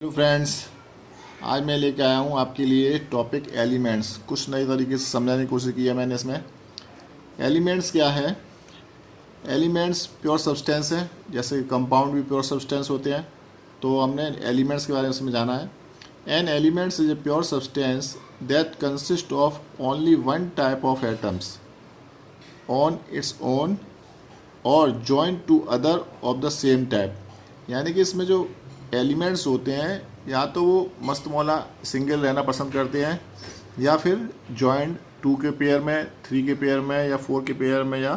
Hello friends, आज मैं लेके आया हूँ आपके लिए टॉपिक एलिमेंट्स। कुछ नए तरीके से समझाने की कोशिश की है मैंने इसमें। एलिमेंट्स क्या है? एलिमेंट्स प्योर सब्सटेंस है, जैसे कंपाउंड भी प्योर सब्सटेंस होते हैं। तो हमने एलिमेंट्स के बारे में समझाना है। An elements is a pure substance that consist of only one type of atoms on its own और joint to other of the same type. यानी कि इसमें जो एलिमेंट्स होते हैं, या तो वो मस्त मौला सिंगल रहना पसंद करते हैं, या फिर जॉइंट 2 के पेयर में, 3 के पेयर में, या 4 के पेयर में, या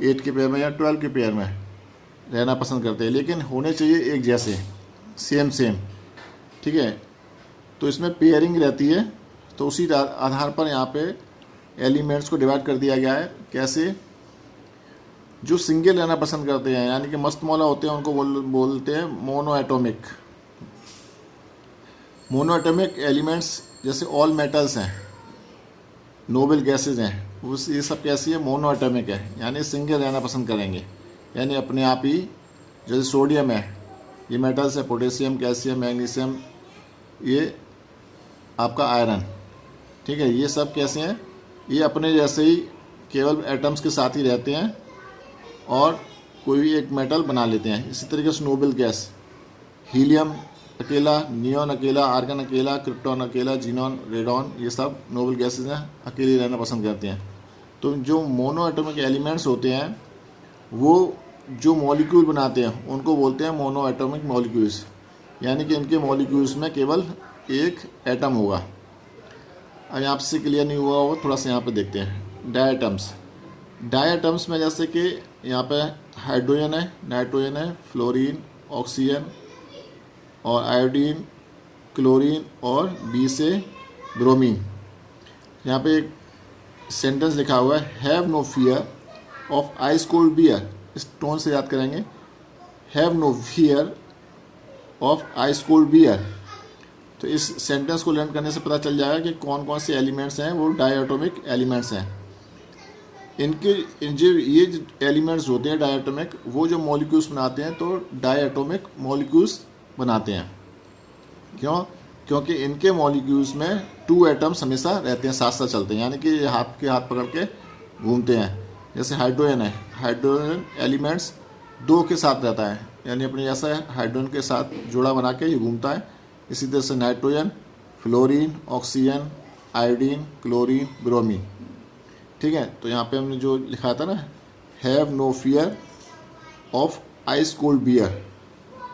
8 के पेयर में, या 12 के पेयर में रहना पसंद करते हैं। लेकिन होने चाहिए एक जैसे, सेम। ठीक है, तो इसमें पेयरिंग रहती है। तो उसी आधार पर यहाँ पे एलिमेंट्स को डिवाइड कर दिया गया है। कैसे? जो सिंगल रहना पसंद करते हैं, यानी कि मस्त मौला होते हैं, उनको बोलते हैं मोनोएटॉमिक। मोनोएटॉमिक एलिमेंट्स जैसे ऑल मेटल्स हैं, नोबल गैसेज हैं, उस ये सब कैसी है? मोनोएटॉमिक है, यानी सिंगल रहना पसंद करेंगे, यानी अपने आप ही। जैसे सोडियम है, ये मेटल्स है, पोटेशियम, कैल्शियम, मैग्नीशियम, ये आपका आयरन। ठीक है, ये सब कैसे हैं? ये अपने जैसे ही केवल एटम्स के साथ ही रहते हैं और कोई भी एक मेटल बना लेते हैं। इसी तरीके से नोबल गैस, हीलियम अकेला, नियॉन अकेला, आर्गन अकेला, क्रिप्टॉन अकेला, जीनॉन, रेडॉन, ये सब नोबल गैसेज हैं, अकेले रहना पसंद करते हैं। तो जो मोनो एटॉमिक एलिमेंट्स होते हैं, वो जो मॉलिक्यूल बनाते हैं उनको बोलते हैं मोनो एटॉमिक मॉलिक्यूल्स, यानी कि इनके मॉलिक्यूल्स में केवल एक एटम होगा। अब यहाँ से क्लियर नहीं हुआ होगा, थोड़ा सा यहाँ पे देखते हैं। डायटम्स, डायटम्स में जैसे कि यहाँ पे हाइड्रोजन है, नाइट्रोजन है, फ्लोरीन, ऑक्सीजन और आयोडीन, क्लोरीन और बी से ब्रोमीन। यहाँ पे एक सेंटेंस लिखा हुआ है, have no fear of ice cold beer. इस टोन से याद करेंगे, have no fear of ice cold beer. तो इस सेंटेंस को लर्न करने से पता चल जाएगा कि कौन कौन से एलिमेंट्स हैं वो डायटोमिक एलिमेंट्स हैं। इनके जो ये एलिमेंट्स होते हैं डायटोमिक, वो जो मॉलिक्यूल्स बनाते हैं तो डायटोमिक मॉलिक्यूल्स बनाते हैं। क्यों? क्योंकि इनके मॉलिक्यूल्स में 2 एटम्स हमेशा रहते हैं, साथ साथ चलते हैं, यानी कि ये हाथ के हाथ पकड़ के घूमते हैं। जैसे हाइड्रोजन है, हाइड्रोजन एलिमेंट्स 2 के साथ रहता है, यानी अपने जैसा हाइड्रोजन के साथ जोड़ा बना के ये घूमता है। इसी तरह से nitrogen, fluorine, oxygen, iodine, chlorine, bromine. ठीक है, तो यहाँ पे हमने जो लिखा था ना, have no fear of ice cold beer,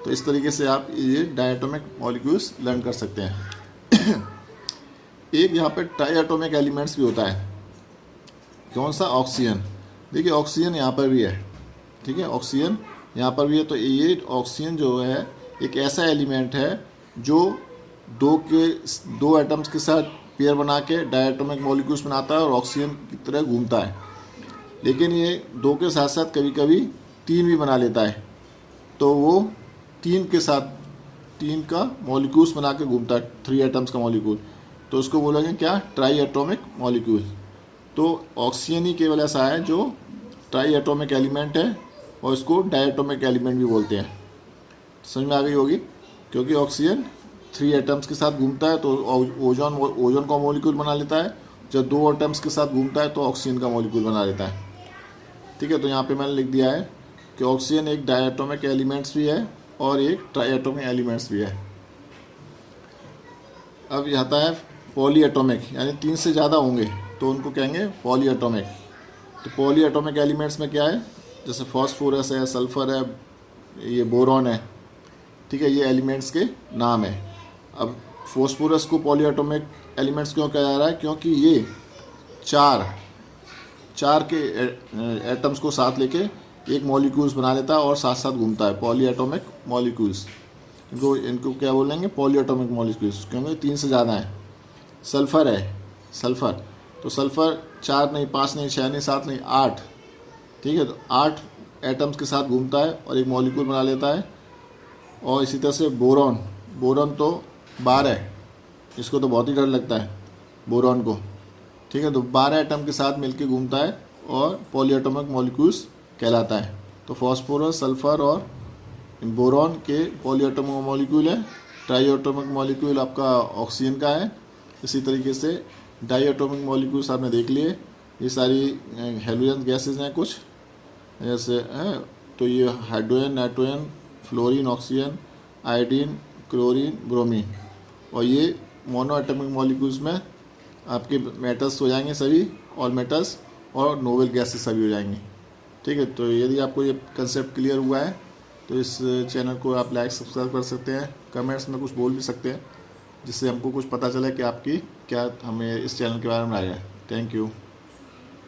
तो इस तरीके से आप ये डायटोमिक मॉलिक्यूल्स लर्न कर सकते हैं। एक यहाँ पे ट्राइएटोमिक एलिमेंट्स भी होता है। कौन सा? ऑक्सीजन। देखिए ऑक्सीजन यहाँ पर भी है। ठीक है, ऑक्सीजन यहाँ पर भी है। तो ये ऑक्सीजन जो है एक ऐसा एलिमेंट है जो 2 एटम्स के साथ पेयर बना के डायटोमिक मॉलिक्यूल्स बनाता है और ऑक्सीजन की तरह घूमता है। लेकिन ये 2 के साथ साथ कभी कभी 3 भी बना लेता है, तो वो 3 के साथ 3 का मॉलिक्यूल्स बना के घूमता है, 3 एटम्स का मॉलिक्यूल। तो उसको बोलेंगे क्या? Try atomic molecule. तो ऑक्सीजन ही केवल ऐसा है जो ट्राई एटोमिक एलिमेंट है, और इसको डायटोमिक एलिमेंट भी बोलते हैं। समझ में आ गई होगी, क्योंकि ऑक्सीजन 3 एटम्स के साथ घूमता है तो ओजोन का मॉलिक्यूल बना लेता है। जब 2 एटम्स के साथ घूमता है तो ऑक्सीजन का मॉलिक्यूल बना लेता है। ठीक है, तो यहाँ पे मैंने लिख दिया है कि ऑक्सीजन एक डायटोमिक एलिमेंट्स भी है और एक ट्राइएटोमिक एलिमेंट्स भी है। अब आता है पॉलीएटोमिक, यानी 3 से ज़्यादा होंगे तो उनको कहेंगे पॉलीएटोमिक। तो पॉलीएटोमिक एलिमेंट्स में क्या है? जैसे फॉस्फोरस है, सल्फर है, ये बोरॉन है। ठीक है, ये एलिमेंट्स के नाम है। अब फॉस्फोरस को पॉलीएटोमिक एलिमेंट्स क्यों कहा जा रहा है? क्योंकि ये 4 के एटम्स को साथ लेके एक मॉलिक्यूल्स बना लेता है और साथ साथ घूमता है। पॉलीएटोमिक मॉलिक्यूल्स, इनको क्या बोलेंगे? पॉलीएटोमिक मॉलिक्यूल्स, क्योंकि 3 से ज़्यादा है। सल्फ़र है, सल्फ़र, तो सल्फ़र 4 नहीं, 5 नहीं, 6 नहीं, 7 नहीं, 8। ठीक है, तो 8 एटम्स के साथ घूमता है और एक मॉलिक्यूल बना लेता है। और इसी तरह से बोरॉन, बोरॉन तो 12 है, इसको तो बहुत ही डर लगता है बोरॉन को। ठीक है, तो 12 एटम के साथ मिलके घूमता है और पॉलीएटोमिक मॉलिक्यूल्स कहलाता है। तो फॉस्फोरस, सल्फर और बोरॉन के पॉलीएटोमिक मॉलिक्यूल है ट्राई एटॉमिक मॉलिक्यूल आपका ऑक्सीजन का है। इसी तरीके से डाई एटॉमिक मॉलिक्यूल्स आपने देख लिए, ये सारी हेलोजन गैसेज हैं कुछ जैसे हैं। तो ये hydrogen, nitrogen, fluorine, oxygen, iodine, chlorine, bromine, और ये मोनो एटॉमिक मॉलिक्यूल्स में आपके मेटल्स हो जाएंगे सभी, ऑल मेटल्स, और नोबल गैसेस सभी हो जाएंगे। ठीक है, तो यदि आपको ये कंसेप्ट क्लियर हुआ है तो इस चैनल को आप लाइक सब्सक्राइब कर सकते हैं, कमेंट्स में कुछ बोल भी सकते हैं, जिससे हमको कुछ पता चले कि आपकी क्या हमें इस चैनल के बारे में राय है। Thank you.